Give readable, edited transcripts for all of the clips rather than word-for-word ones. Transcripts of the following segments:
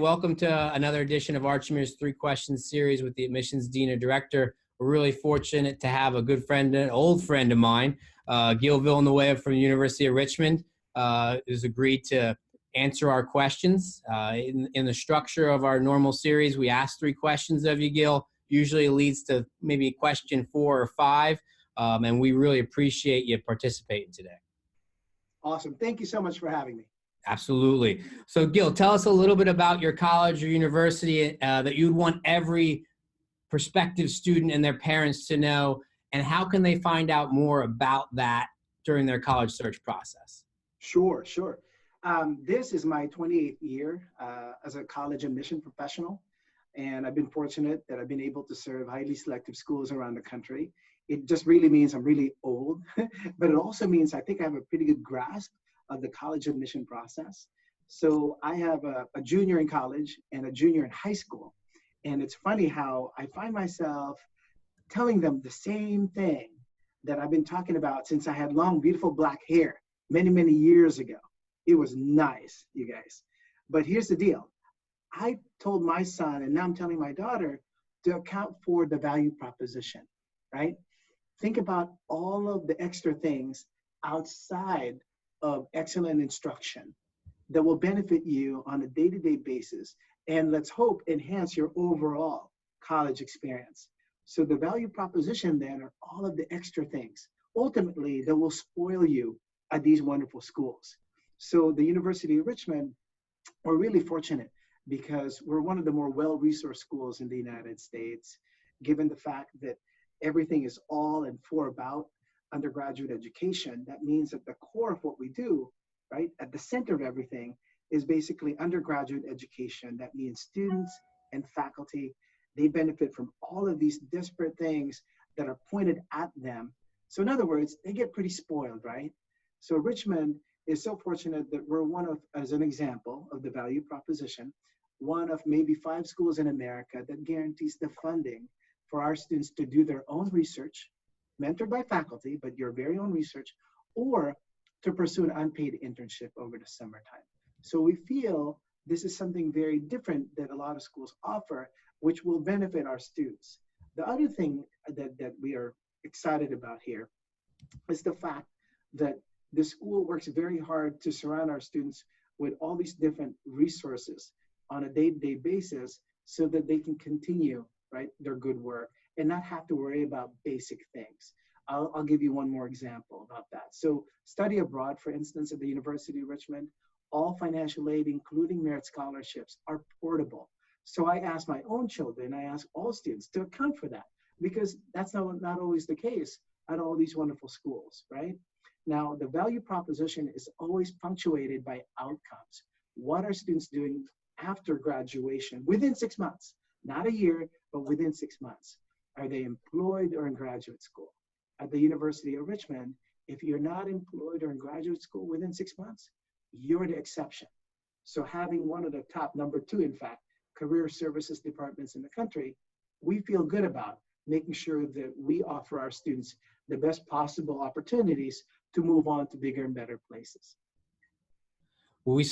Welcome to another edition of Archmere's Three Questions series with the Admissions Dean and Director. We're really fortunate to have a good friend, an old friend of mine, Gil Villanueva from the University of Richmond, who's agreed to answer our questions. In the structure of our normal series, we ask three questions of you, Gil. Usually it leads to maybe question 4 or 5, and we really appreciate you participating today. Awesome. Thank you so much for having me. Absolutely. So Gil, tell us a little bit about your college or university that you'd want every prospective student and their parents to know, and how can they find out more about that during their college search process? Sure. This is my 28th year as a college admission professional, and I've been fortunate that I've been able to serve highly selective schools around the country. It just really means I'm really old, but it also means I think I have a pretty good grasp of the college admission process. So I have a junior in college and a junior in high school. And it's funny how I find myself telling them the same thing that I've been talking about since I had long, beautiful black hair many, many years ago. It was nice, you guys. But here's the deal. I told my son, and now I'm telling my daughter, to account for the value proposition, right? Think about all of the extra things outside of excellent instruction that will benefit you on a day-to-day basis, and let's hope enhance your overall college experience. So the value proposition then are all of the extra things, ultimately, that will spoil you at these wonderful schools. So the University of Richmond, we're really fortunate because we're one of the more well-resourced schools in the United States, given the fact that everything is all and for about undergraduate education. That means that the core of what we do, right, at the center of everything is basically undergraduate education. That means students and faculty, they benefit from all of these disparate things that are pointed at them. So in other words, they get pretty spoiled, right? So Richmond is so fortunate that we're one of, as an example of the value proposition, one of maybe 5 schools in America that guarantees the funding for our students to do their own research, mentored by faculty, but your very own research, or to pursue an unpaid internship over the summertime. So we feel this is something very different that a lot of schools offer, which will benefit our students. The other thing that we are excited about here is the fact that the school works very hard to surround our students with all these different resources on a day-to-day basis so that they can continue, right, their good work and not have to worry about basic things. I'll give you one more example about that. So study abroad, for instance, at the University of Richmond, all financial aid, including merit scholarships, are portable. So I ask my own children, I ask all students to account for that, because that's not always the case at all these wonderful schools, right? Now, the value proposition is always punctuated by outcomes. What are students doing after graduation within 6 months? Not a year, but within 6 months. Are they employed or in graduate school? At the University of Richmond, if you're not employed or in graduate school within 6 months, you're the exception. So having one of the top, number 2, in fact, career services departments in the country, we feel good about making sure that we offer our students the best possible opportunities to move on to bigger and better places. Well,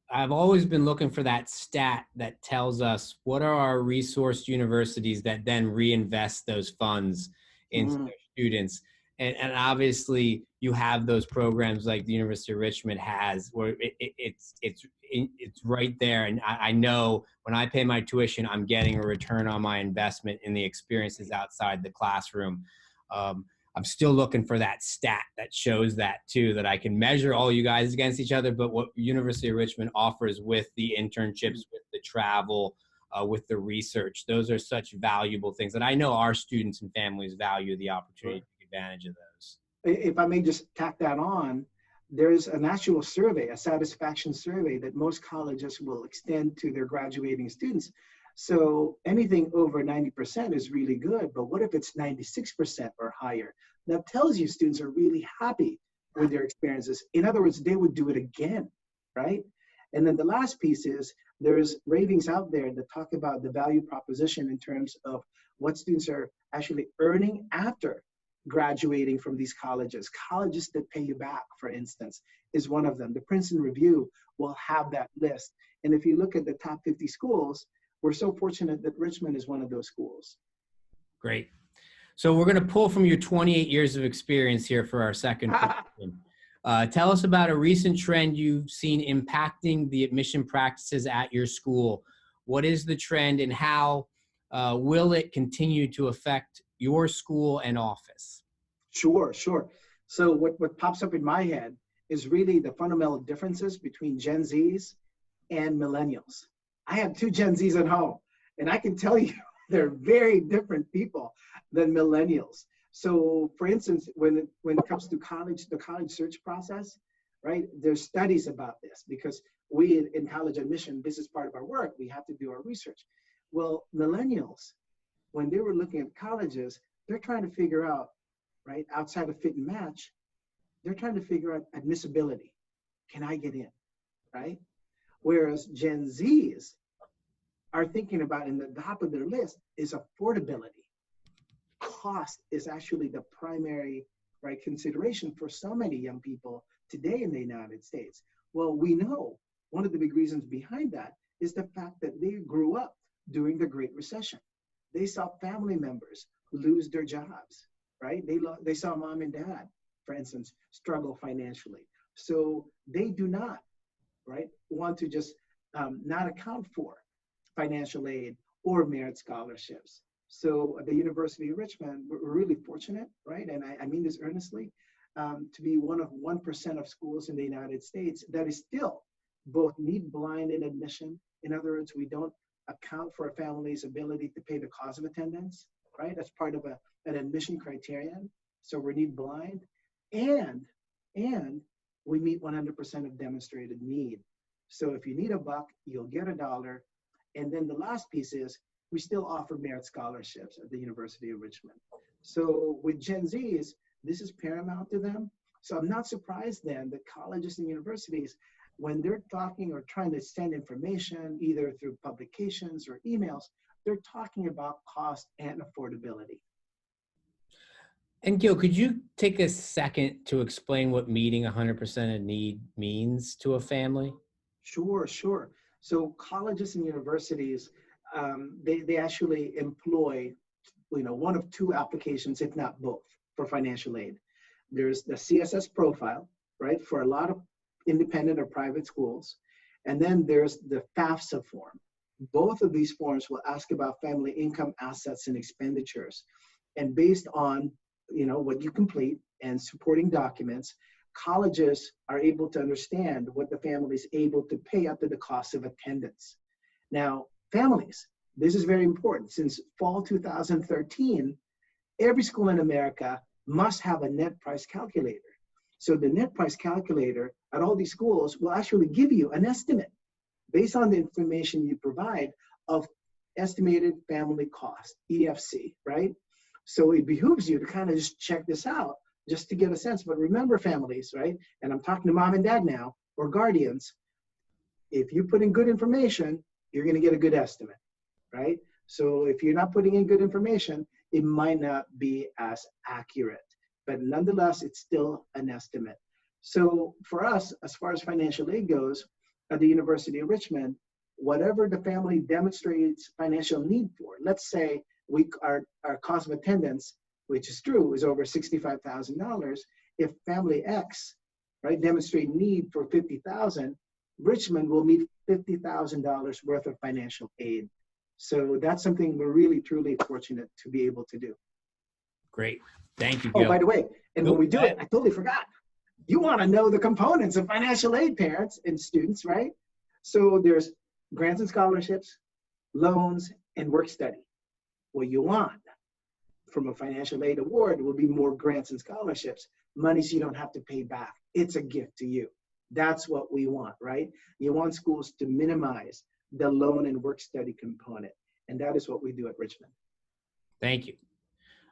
I've always been looking for that stat that tells us what are our resourced universities that then reinvest those funds into their students. And obviously you have those programs like the University of Richmond has, where it's right there. And I know when I pay my tuition, I'm getting a return on my investment in the experiences outside the classroom. I'm still looking for that stat that shows that too, that I can measure all you guys against each other, but what University of Richmond offers with the internships, with the travel, with the research, those are such valuable things that I know our students and families value the opportunity to take advantage of those. If I may just tack that on, there's an actual survey, a satisfaction survey that most colleges will extend to their graduating students. So anything over 90% is really good, but what if it's 96% or higher? That tells you students are really happy with their experiences. In other words, they would do it again, right? And then the last piece is there's ratings out there that talk about the value proposition in terms of what students are actually earning after graduating from these colleges. Colleges that pay you back, for instance, is one of them. The Princeton Review will have that list. And if you look at the top 50 schools, we're so fortunate that Richmond is one of those schools. Great. So we're going to pull from your 28 years of experience here for our second question. Tell us about a recent trend you've seen impacting the admission practices at your school. What is the trend and how will it continue to affect your school and office? Sure, sure. So what pops up in my head is really the fundamental differences between Gen Zs and millennials. I have two Gen Zs at home, and I can tell you they're very different people than millennials. So for instance, when it comes to college, the college search process, right? There's studies about this because we in college admission, this is part of our work. We have to do our research. Well, millennials, when they were looking at colleges, they're trying to figure out, right, outside of fit and match, they're trying to figure out admissibility. Can I get in, right? Whereas Gen Zs are thinking about, in the top of their list is affordability. Cost is actually the primary, right, consideration for so many young people today in the United States. Well, we know one of the big reasons behind that is the fact that they grew up during the Great Recession. They saw family members lose their jobs, right? They saw mom and dad, for instance, struggle financially. So they do not, right, want to just not account for financial aid or merit scholarships. So at the University of Richmond, we're really fortunate, right? And I mean this earnestly, to be one of 1% of schools in the United States that is still both need blind in admission. In other words, we don't account for a family's ability to pay the cost of attendance, right? That's part of an admission criterion. So we're need blind, and we meet 100% of demonstrated need. So if you need a buck, you'll get $1. And then the last piece is we still offer merit scholarships at the University of Richmond. So with Gen Zs, this is paramount to them. So I'm not surprised then that colleges and universities, when they're talking or trying to send information, either through publications or emails, they're talking about cost and affordability. And Gil, could you take a second to explain what meeting 100% of need means to a family? Sure, sure. So colleges and universities, they actually employ, one of two applications, if not both, for financial aid. There's the CSS profile, right, for a lot of independent or private schools. And then there's the FAFSA form. Both of these forms will ask about family income, assets, and expenditures. And based on, what you complete and supporting documents, colleges are able to understand what the family is able to pay up to the cost of attendance. Now, families, this is very important. Since fall 2013, every school in America must have a net price calculator. So the net price calculator at all these schools will actually give you an estimate based on the information you provide of estimated family cost, EFC, right? So it behooves you to kind of just check this out just to get a sense. But remember, families, right? And I'm talking to mom and dad now, or guardians, if you put in good information, you're going to get a good estimate, right? So if you're not putting in good information, it might not be as accurate, but nonetheless, it's still an estimate. So for us, as far as financial aid goes, at the University of Richmond, whatever the family demonstrates financial need for, let's say our cost of attendance, which is true, is over $65,000. If family X, right, demonstrate need for $50,000, Richmond will meet $50,000 worth of financial aid. So that's something we're really, truly fortunate to be able to do. Great. Thank you, Gil. Oh, by the way, and when we do it, I totally forgot. You want to know the components of financial aid, parents and students, right? So there's grants and scholarships, loans, and work study. What you want from a financial aid award will be more grants and scholarships, monies you don't have to pay back. It's a gift to you. That's what we want, right? You want schools to minimize the loan and work study component. And that is what we do at Richmond. Thank you.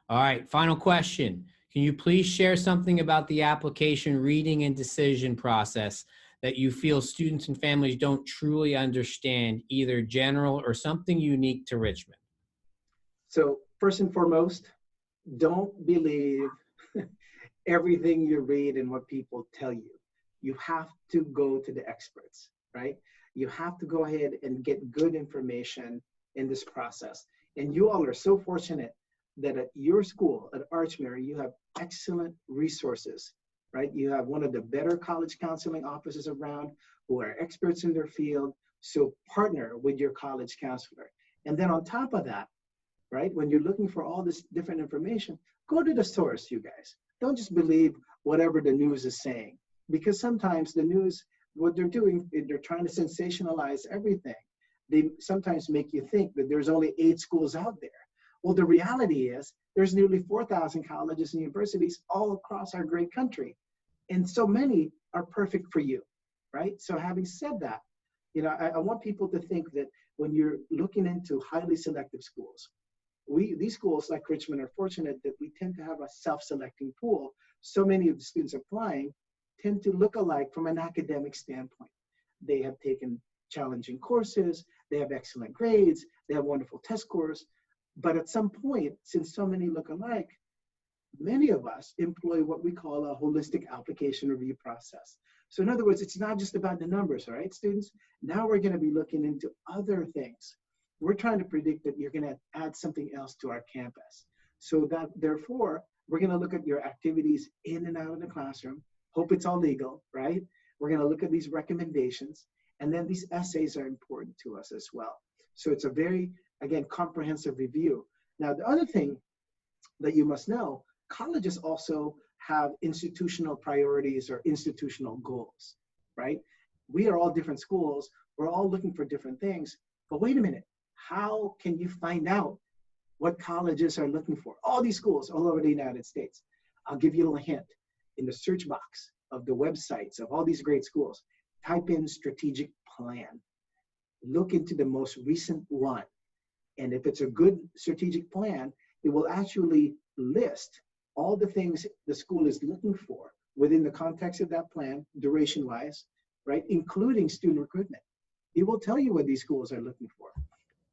All right, final question. Can you please share something about the application reading and decision process that you feel students and families don't truly understand, either general or something unique to Richmond? So first and foremost, don't believe everything you read and what people tell you. You have to go to the experts, right? You have to go ahead and get good information in this process. And you all are so fortunate that at your school, at Archmere, you have excellent resources, right? You have one of the better college counseling offices around who are experts in their field. So partner with your college counselor. And then on top of that, right, when you're looking for all this different information, go to the source, you guys. Don't just believe whatever the news is saying, because sometimes the news, what they're doing, they're trying to sensationalize everything. They sometimes make you think that there's only 8 schools out there. Well, the reality is there's nearly 4,000 colleges and universities all across our great country. And so many are perfect for you, right? So having said that, you know, I want people to think that when you're looking into highly selective schools, these schools like Richmond are fortunate that we tend to have a self-selecting pool. So many of the students applying tend to look alike from an academic standpoint. They have taken challenging courses, they have excellent grades, they have wonderful test scores. But at some point, since so many look alike, many of us employ what we call a holistic application review process. So in other words, it's not just about the numbers, all right, students? Now we're going to be looking into other things. We're trying to predict that you're going to add something else to our campus. So that, therefore, we're going to look at your activities in and out of the classroom. Hope it's all legal, right? We're going to look at these recommendations. And then these essays are important to us as well. So it's a very, again, comprehensive review. Now, the other thing that you must know, colleges also have institutional priorities or institutional goals, right? We are all different schools. We're all looking for different things. But wait a minute, how can you find out what colleges are looking for? All these schools all over the United States. I'll give you a little hint. In the search box of the websites of all these great schools, type in strategic plan. Look into the most recent one. And if it's a good strategic plan, it will actually list all the things the school is looking for within the context of that plan, duration-wise, right, including student recruitment. It will tell you what these schools are looking for.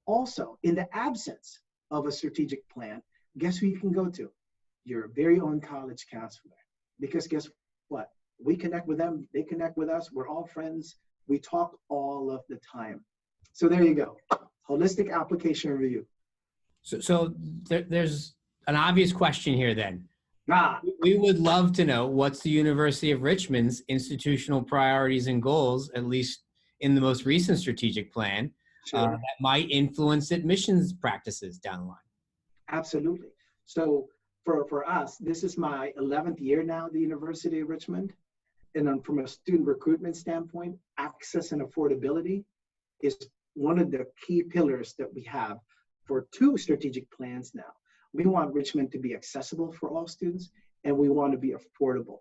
Also, in the absence of a strategic plan, guess who you can go to? Your very own college counselor. Because guess what? We connect with them, they connect with us, we're all friends, we talk all of the time. So there you go, holistic application review. So there's an obvious question here then. Ah. We would love to know what's the University of Richmond's institutional priorities and goals, at least in the most recent strategic plan, that might influence admissions practices down the line. Absolutely. So for us, this is my 11th year now at the University of Richmond. And then from a student recruitment standpoint, access and affordability is one of the key pillars that we have for 2 strategic plans now. We want Richmond to be accessible for all students, and we want to be affordable,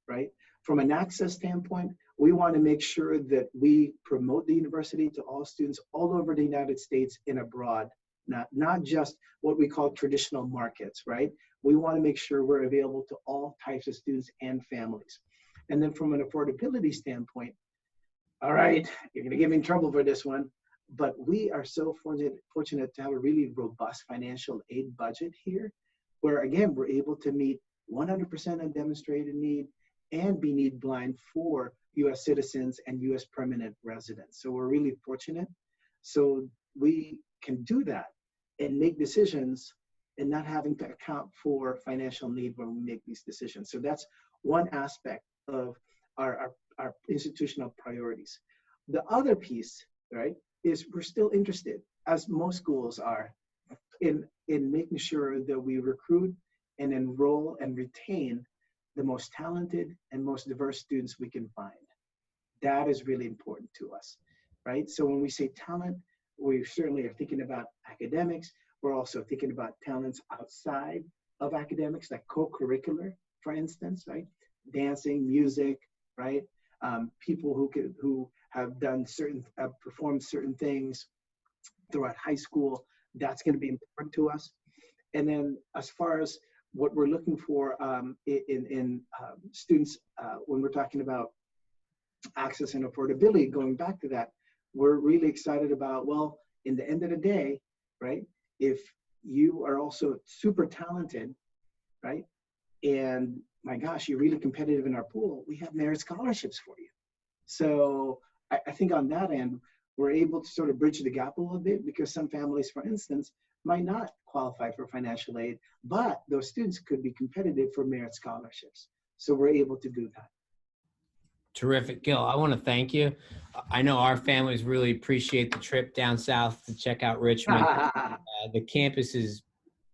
right? From an access standpoint, we want to make sure that we promote the university to all students all over the United States and abroad, not just what we call traditional markets, right? We want to make sure we're available to all types of students and families. And then from an affordability standpoint, all right, you're going to get me in trouble for this one, but we are so fortunate to have a really robust financial aid budget here, where again, we're able to meet 100% of demonstrated need and be need blind for US citizens and US permanent residents. So we're really fortunate. So we can do that and make decisions and not having to account for financial need when we make these decisions. So that's one aspect of our institutional priorities. The other piece, right, is we're still interested, as most schools are, in making sure that we recruit and enroll and retain the most talented and most diverse students we can find. That is really important to us, right? So when we say talent, we certainly are thinking about academics. We're also thinking about talents outside of academics, like co-curricular, for instance, right? Dancing, music, right? People who have done performed certain things throughout high school. That's going to be important to us. And then as far as what we're looking for in students, when we're talking about access and affordability, going back to that, we're really excited about, well, in the end of the day, right, if you are also super talented, right, and my gosh, you're really competitive in our pool, we have merit scholarships for you. So I think on that end, we're able to sort of bridge the gap a little bit, because some families, for instance, might not qualify for financial aid, but those students could be competitive for merit scholarships. So we're able to do that. Terrific, Gil. I want to thank you. I know our families really appreciate the trip down south to check out Richmond. The campus is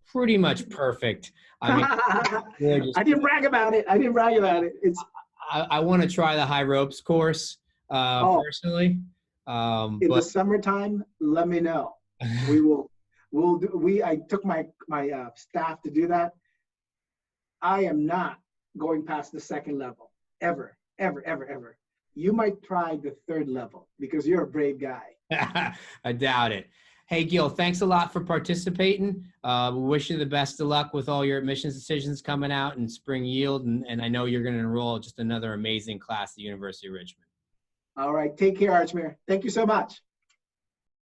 pretty much perfect. I mean, I didn't brag about it. I didn't brag about it. It's. I want to try the high ropes course personally. In the summertime, let me know. We will. We'll do. I took my staff to do that. I am not going past the second level ever. Ever. You might try the third level because you're a brave guy. I doubt it. Hey, Gil, thanks a lot for participating. We wish you the best of luck with all your admissions decisions coming out in spring yield. And I know you're going to enroll just another amazing class at the University of Richmond. All right. Take care, Archmere. Thank you so much.